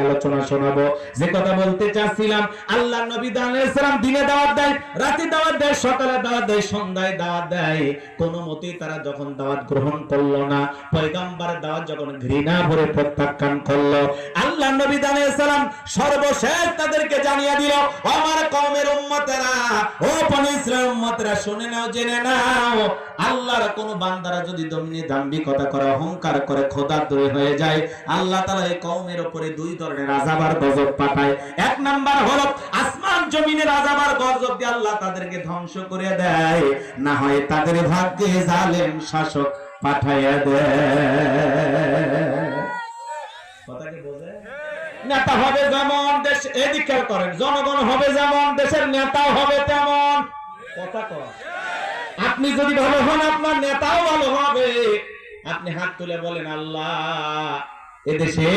আলোচনা শোনাবো। যে কথা বলতে চাচ্ছিলাম, আল্লাহ নবী আলাইহিস সালাম দিনে দাওয়াত দেয়, রাতে দাওয়াত দেয়, সকালে দাওয়াত দেয়, সন্ধ্যায় দাওয়াত দেয়, কোনো মতেই তারা যখন দাওয়াত গ্রহণ করলো না, পয়গম্বরের দাওয়াত যখন ঘৃণা ভরে প্রত্যাখ্যান করলো, আল্লাহ নবী আলাইহিস সালাম সর্বশেষ তাদেরকে জানিয়ে দিল, আমার কওমের উম্মতেরা, ও বনি ইসরাইল উম্মতেরা, শুনে নাও, জেনে নাও, আল্লাহর কোন বান্দারা যদি দমিনে দাম্ভিকতা করে, অহংকার করে, খোদাদ্রোহী হয়ে যায়, আল্লাহ তাআলা এই কওমের উপরে দুই ধরনের আযাব আর গজব পাঠায়। এক নাম্বার হলো আসমান জমিনের আযাব আর গজব দিয়ে আল্লাহ তাদেরকে ধ্বংস করে দেয়, না হয় তাদের ভাগ্যে জালেম শাসক পাঠাইয়া দেয়। কথা কি বোঝে? নেতা হবে যেমন, দেশ এদিক খেয়াল করেন, জনগণ হবে যেমন, দেশের নেতাও হবে তেমন। কথা কয়, আপনি যদি ভালো হন, আপনার নেতাও ভালো হবে। আপনি হাত তুলে বলেন, আল্লাহ এদেশের